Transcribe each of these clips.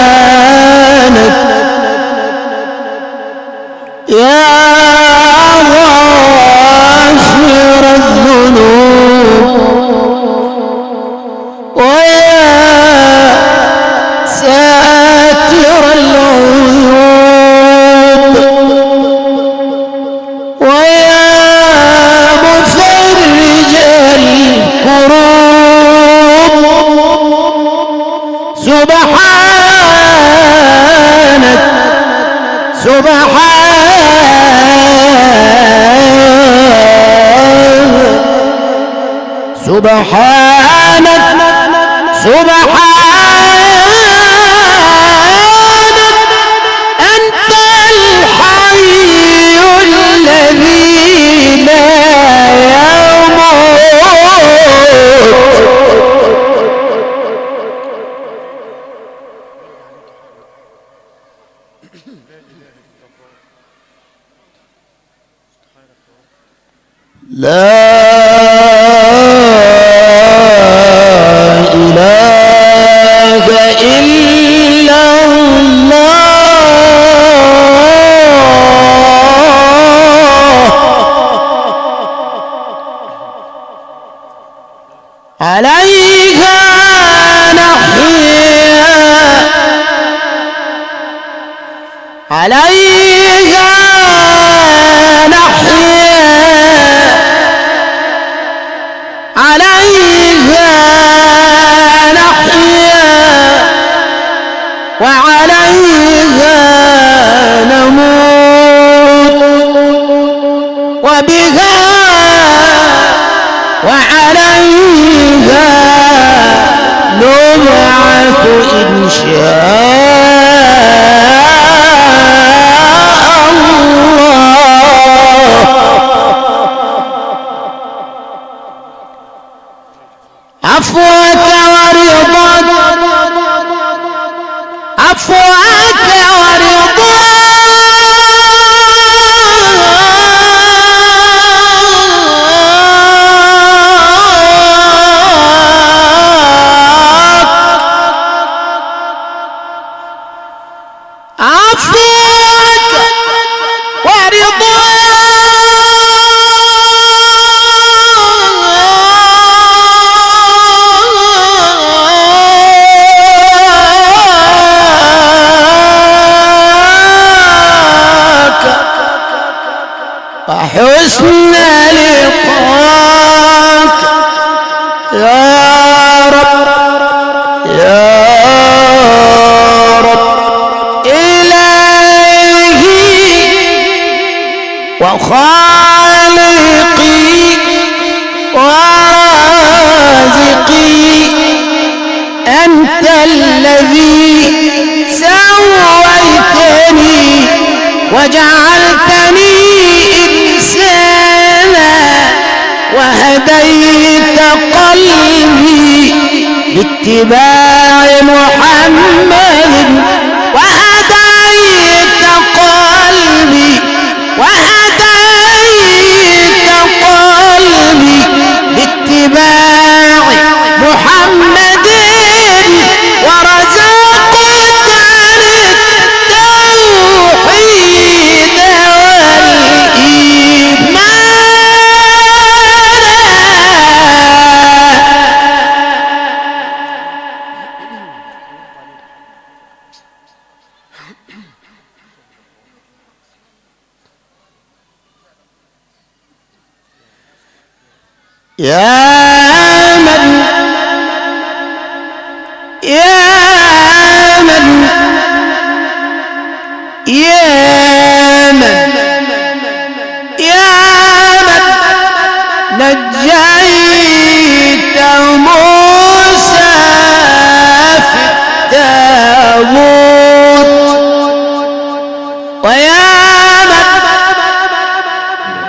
سبحانك يا غافر الذنوب ويا ساتر العيوب ويا مفرج الكروب سبحانك سبحانك أنت الحي الذي لا يموت لا إله إلا الله عليها نحيا عليها نحيا عليها نحيا وعليها نموت وبها وعليها نبعث إن شاء الله عفوك ورضاك عفوك ورضاك عفوك ورضاك وحسن لقاك يا رب يا رب إلهي وخالقي ورازقي أنت الذي سويتني وجعلتني إنسانا وهديت قلبي باتباع محمد وهديت قلبي وهديت قلبي باتباع محمد ورزقتني التوحيد يا من نجيت موسى في التابوت ويا من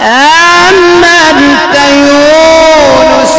أمنت يونس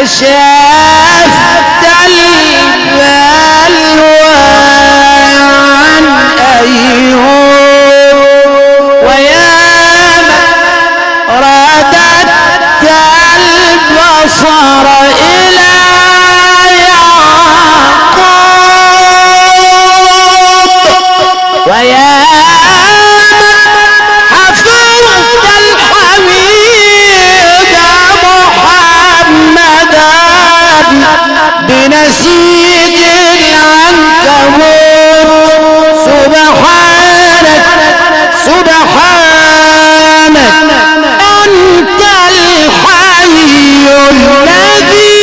كشفت البلوى عن أيوب ويا من رددت البصر إلى يعقوب ويا من حفظت الحميد محمدا بنسيج العنكبوت سبحانك سبحانك أنت الحي الذي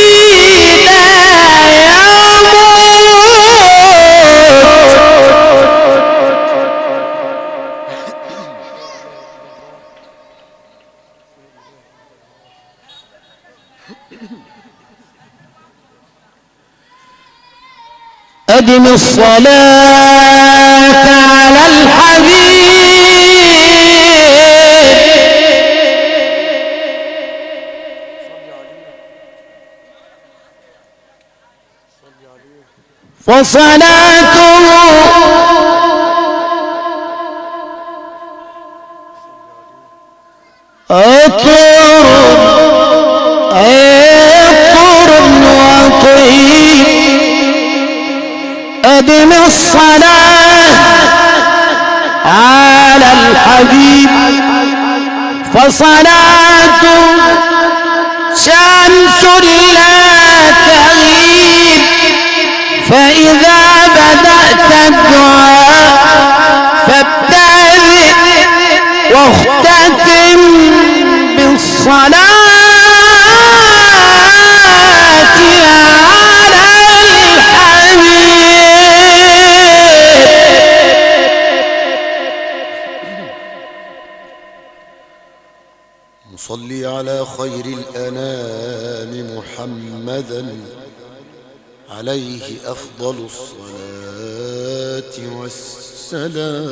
لا أدم الصلاة على الحبيب وصلاته عطر وطيب أدم الصلاة على الحبيب فصلاته شمس لا تغيب فإذا بدأت الدعاء فابتدئ واختتم بالصلاة على الحبيب نصلي على خير الأنام محمدا عليه أفضل الصلاة والسلام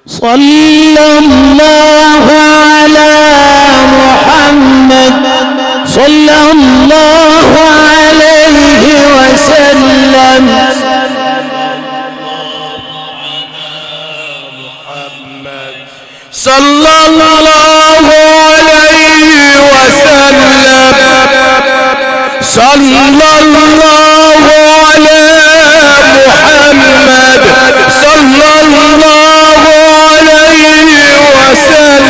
صلى الله على محمد صلى الله عليه وسلم صلى الله عليه وسلم صلى الله على محمد صلى الله عليه وسلم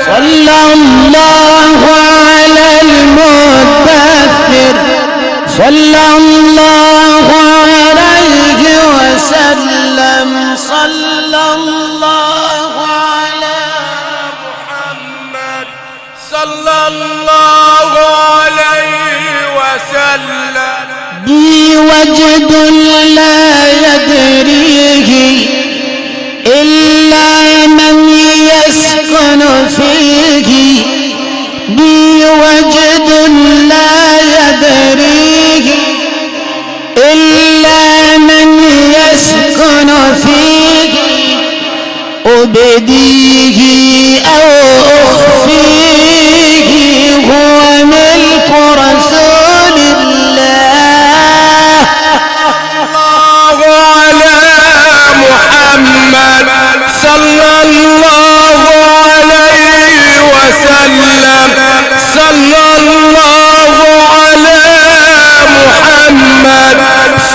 صلى الله على المدثر صلى الله عليه وسلم صلى الله على محمد صلى الله عليه وسلم بي وجد لا يدريه إلا من يسكن فيه بي وجد لا يدريه إلا من يسكن فيه أبديه أو أخفيه هو ملك رسول الله الله على محمد صلى الله عليه وسلم صلى الله على محمد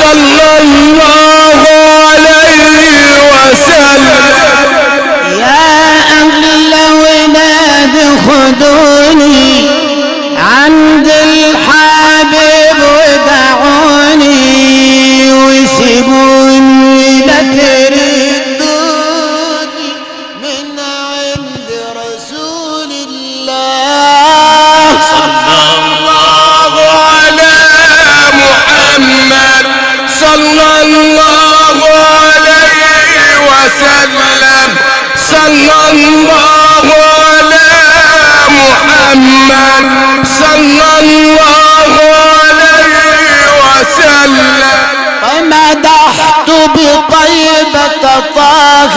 صلى الله عليه وسلم يا أهل ولاد خذوني عند الحبيب ودعوني وسيبوني لتردوني من عند رسول الله صلى الله على محمد صلى الله عليه وسلم صلى الله على محمد صلى الله عليه وسلم ومدحت بطيبة طه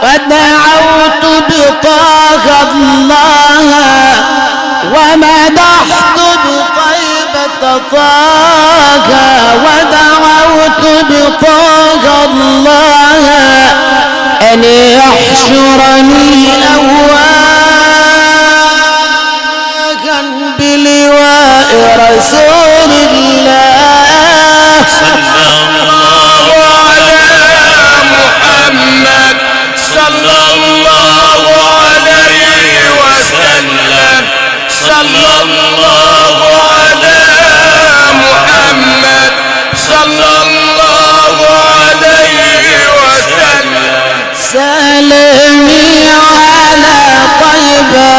ودعوت بطه الله طه ودعوت بطه الله أن يحشرني أواكا بلواء رسول الله صلى الله على محمد صلى الله عليه وسلم صلى الله على محمد صلى الله عليه وسلم سلامي على طيبة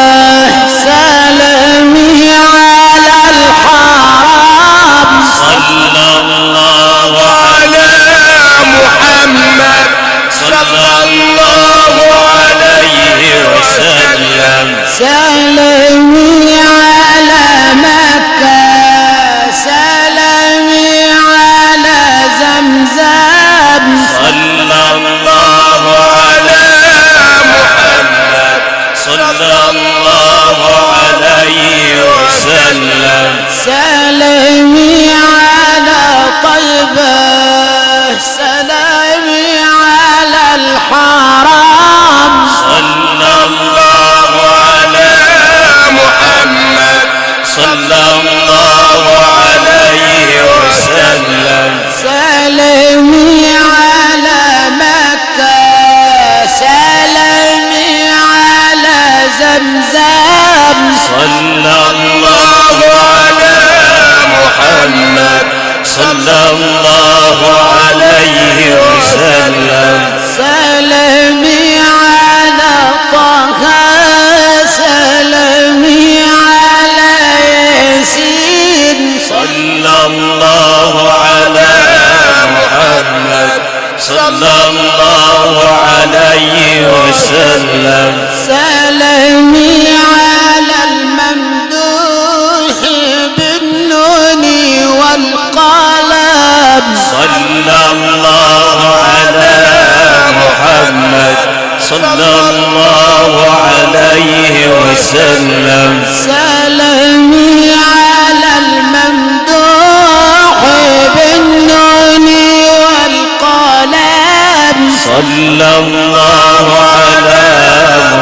سلامي على الحرام صلى الله على محمد صلى الله عليه وسلم سلامي على مكة سلامي على زمزم صلى الله على محمد صلى الله عليه وسلم سلامي على طيبة سلامي على الحرام صلى الله على محمد صلى الله عليه وسلم سلامي على مكة سلامي على زمزم صلى الله على محمد صلى الله عليه وسلم سلامي على طه سلامي على ياسين صلى الله على محمد صلى الله عليه وسلم سلامي على الممدوح بالنون والقلم صلى الله على محمد صلى الله عليه وسلم سلامي على الممدوح بالنون والقلم صلى الله على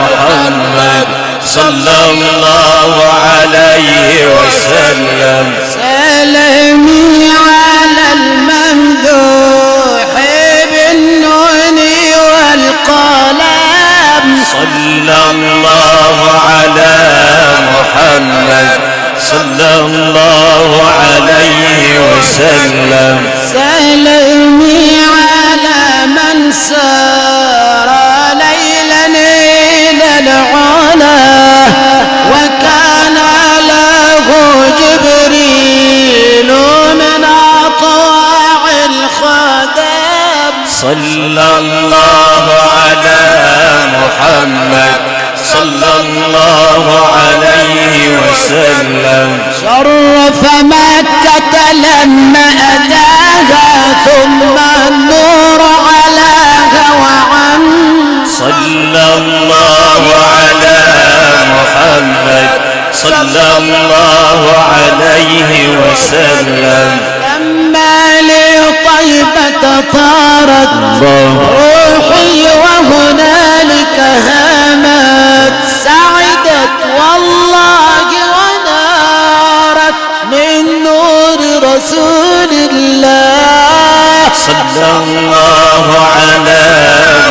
محمد صلى الله عليه وسلم سلامي على الممدوح بالنون والقلم صلى الله على محمد صلى الله عليه وسلم سلامي على من سار ليلا إلى العلا وكان له جبريل من أطواع الخدم صلى الله على محمد صلى الله عليه وسلم شرف مكة لما أتاها ثم النور علاها وعم صلى الله على محمد صلى الله عليه وسلم لما لطيبة طارت روحي وهنالك هامت سعدت والله ونارت من نور رسول الله صلى الله على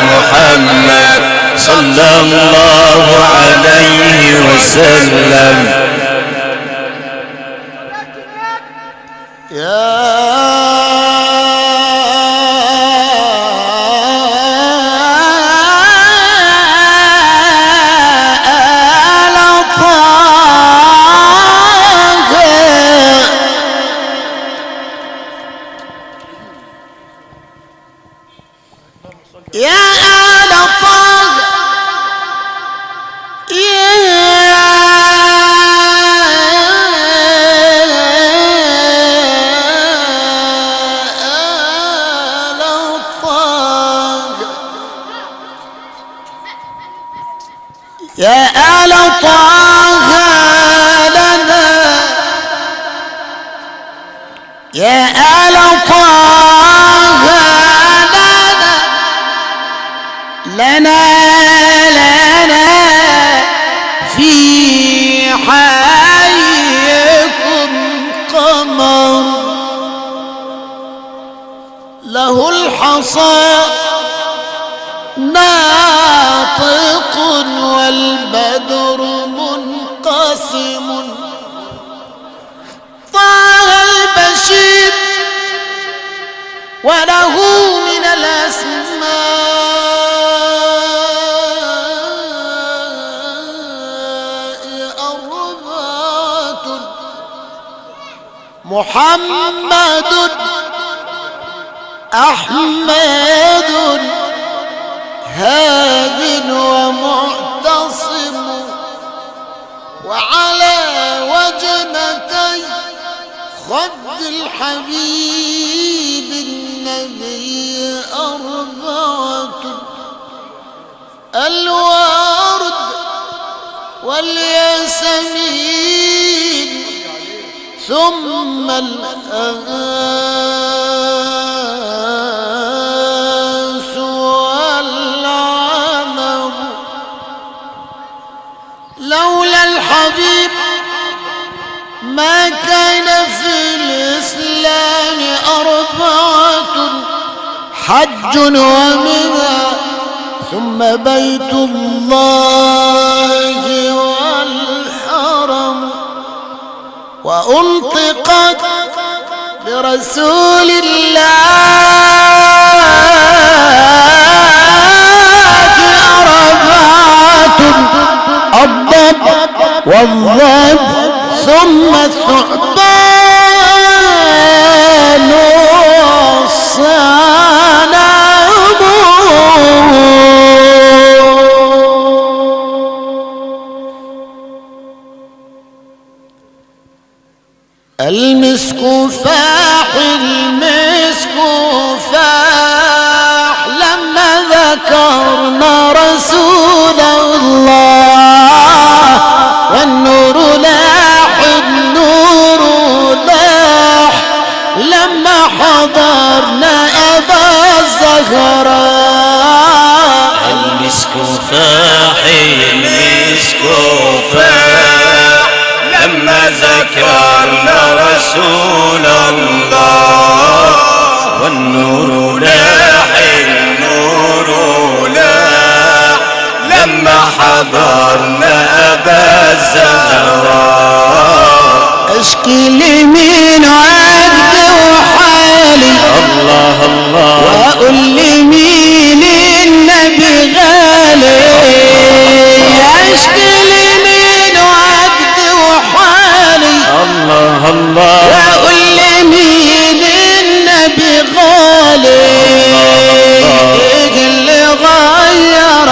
محمد صلى الله عليه وسلم يا آل طه يا آل طه لنا يا آل طه لنا في حيكم قمر له الحصى ناطق والبدر منقسم طه البشير وله من الأسماء أربعة محمد أحمد هاد ومعتصم وعلى وجنتي خد الحبيب النبي أربعة الورد والياسمين ثم الأنس والعنب لولا الحبيب ما كان في الإسلام أربعة حج ومنى ثم بيت الله والحرم وأنطقت برسول الله أربعة الضب والضب ثم الثعبان والصنم المسك فاح المسك فاح لما ذكرنا رسول الله والنور لاح النور لاح لما حضرنا أبا الزهراء المسك فاح المسك فاح لما ذكرنا رسول الله والنور لاح النور لاح لما حضرنا أبا الزهراء أشكي لمين عقد وحالي الله الله وأقول لمين النبي غالي أشكي لمين عقد وحالي الله الله وأقول لمين النبي غالي اللي غير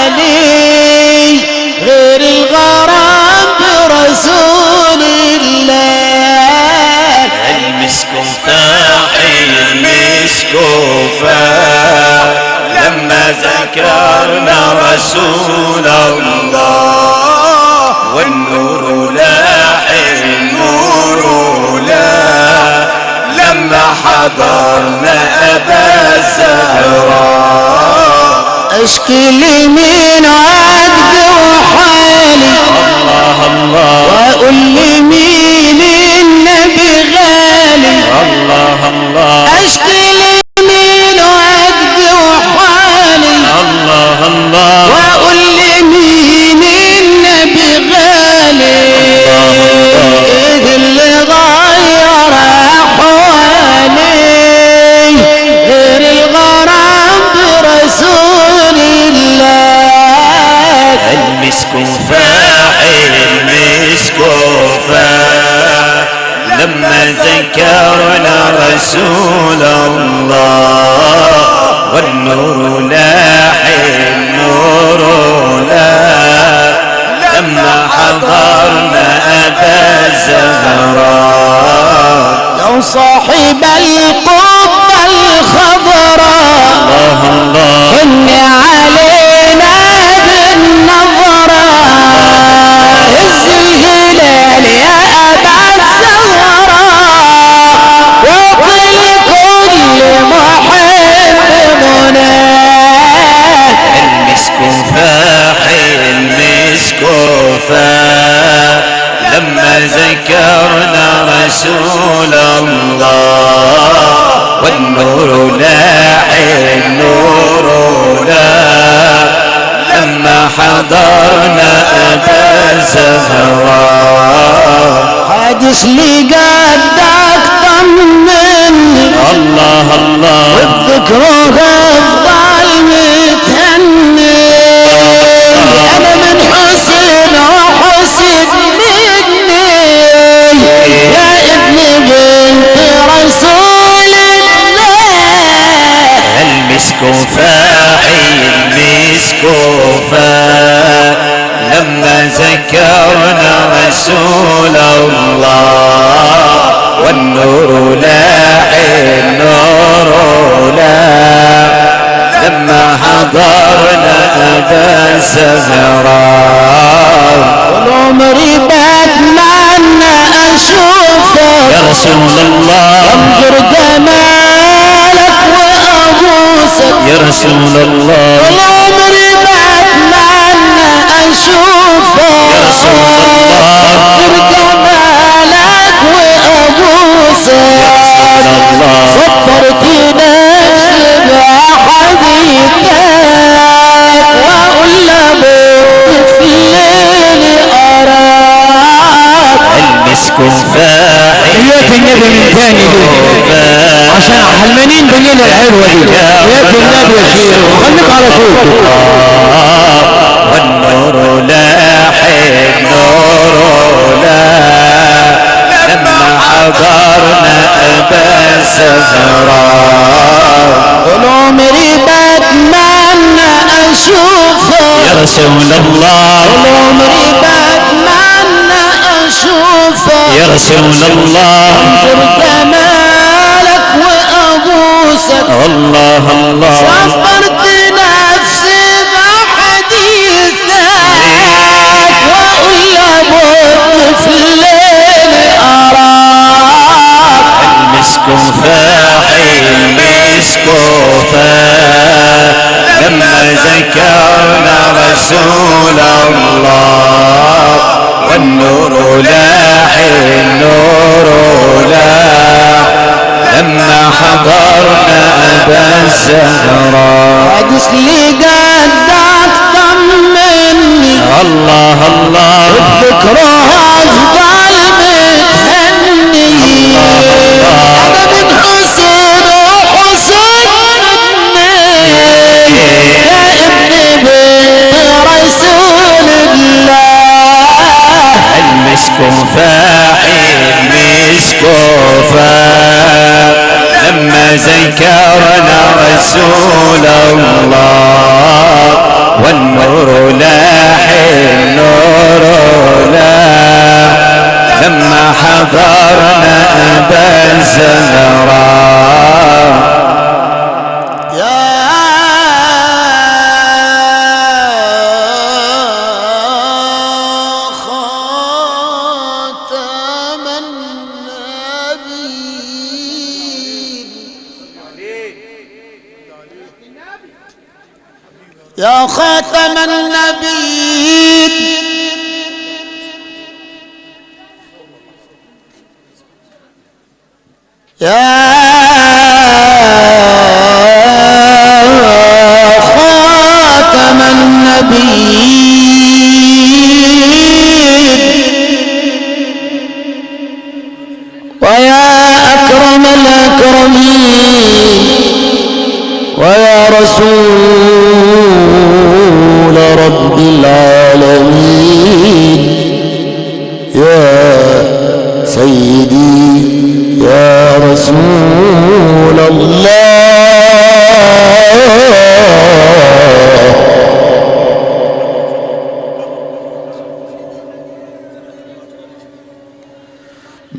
أحوالي غير الغرام برسول الله المسك فاح المسك فاح لما ذكرنا رسول الله والنور لاح النور لاح لما حضرنا أبا الزهراء أشكي لمين عقد وحالي الله الله وأقول لمين النبي غالي الله الله أشكي لمين عقد وحالي الله الله وأقول لمين النبي غالي اللي غير أحوالي غير الغرام برسول الله المسك فاح المسك فاح لما ذكرنا رسول الله والنور لاح النور لاح لما حضرنا أبا الزهراء لو صاحب القبة الخضراء الله الله حن علينا بالنظرة هز الهلال يا أبا الزهراء رسول الله والنور لاح النور لاح لما حضرنا أبا الزهراء حادث لي قدك طمني الله الله والذكر افضل متهني انا من حسن وحسن مني يا ابن بنت رسول الله المسك فاحي المسك فاح لما ذكرنا رسول الله والنور لاح النور لاح لما حضرنا أبا الزهراء والعمري بتمنى اشوفك يا رسول الله انظر جمالك وابوسك يا رسول الله والعمري بتمنى اشوفك يا رسول الله انظر جمالك وابوسك صبرت نفسي بحديثك واقول لابوك في الليل اراك المسك فاحي حياة النبي من تاني دي عشان حلمانين بالليلة الحلوة دي حياة النبي يا شيخ خليك على طول والنور لاح النور لاح لما حضرنا أبا الزهراء والعمري بتمنى اشوفك يا رسول الله والعمري بتمنى اشوفك يا رسول الله انظر جمالك وابوسك الله الله صبرت نفسي بحديثك واقول لابوك في الليل اراك المسك فاحي المسك فاح لما ذكرنا رسول الله والنور لاح النور لاح لما حضرنا أبا الزهراء حدث لي قدك طمني الله الله ذكرها افضل متهني انا من حسن وحسن مني يا ابن بنت رسول الله المسك فاحي المسك فاح لما ذكرنا رسول الله والنور لاح النور لاح لما حضرنا أبا الزهراء يا خاتم النبيين يا خاتم النبيين يا خاتم النبيين ويا أكرم الأكرمين ويا رسول رب العالمين يا سيدي يا رسول الله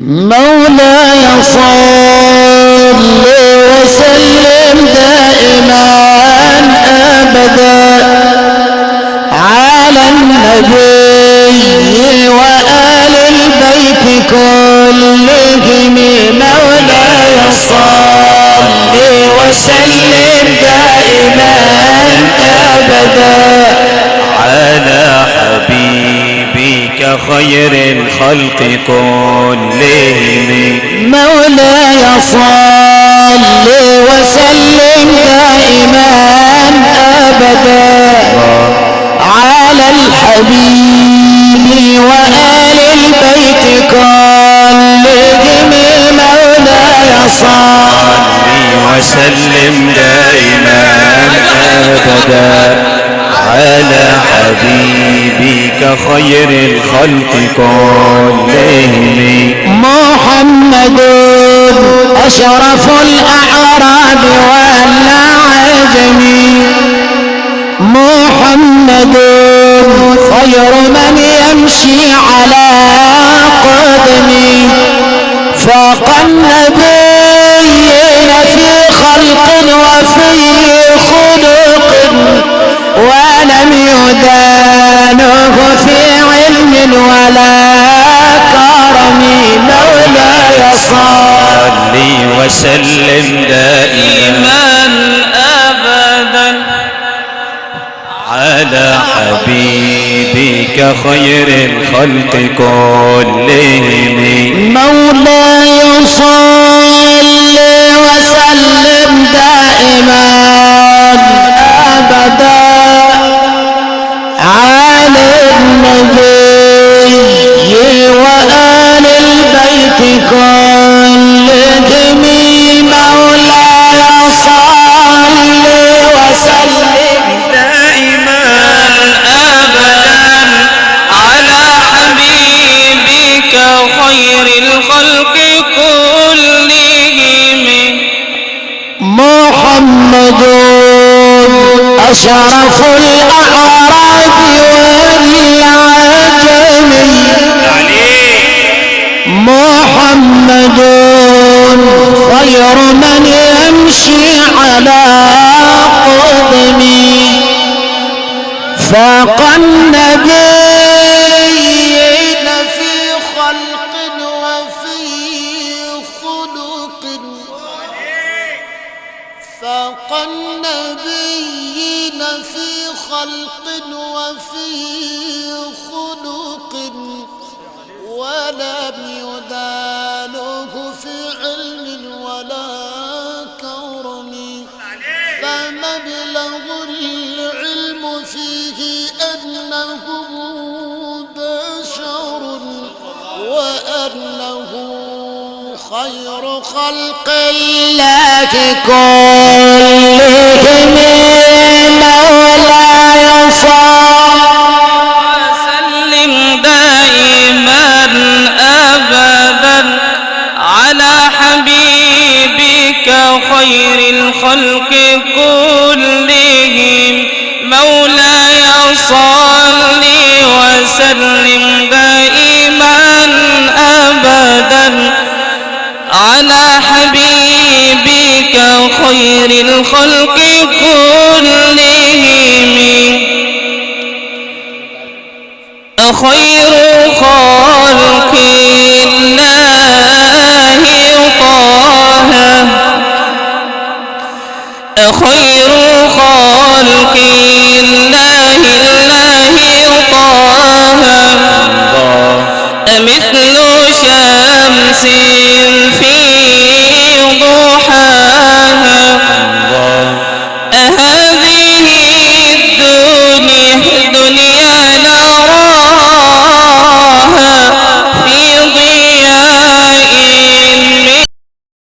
مولاي صل وسلم دائما ابدا على النبي وآل البيت كلهم مولاي صل وسلم دائما ابدا على حبيبك خير الخلق كلهم. مولاي صل وسلم دائما أبدا على الحبيب وآل البيت كلهم. مولاي صل وسلم دائما أبدا على حبيبك خير الخلق كلهم. محمد أشرف الأعراب والعجم. محمد خير من يمشي على قدمه. فاق النبيين في خلق وفي خلق ولم يدانه في علم ولا كرم. مولاي صل وسلم دائما أبدا على حبيبك خير الخلق كلهم. مولاي صل وسلم دائما أبدا على النبي وآل البيت كلهم. مولاي صل وسلم دائما أبدا على حبيبك خير الخلق كلهم. محمد أشرف الأعراب والعجم. محمد خير من يمشي على قدمه. فاق النبيين في خلق وفي خلق. فاق النبيين في خلق وفي خلق ولم يدانه في علم ولا كرم. فمبلغ العلم فيه أنه بشر وأنه خير خلق الله كلهم. مولاي صل وسلم دائما أبدا على حبيبك خير الخلق كلهم. مولاي صل وسلم دائما أبدا على حبيبك خير الخلق كلهم. خير خلق الله طه. خير خلق الله طه مثل شمس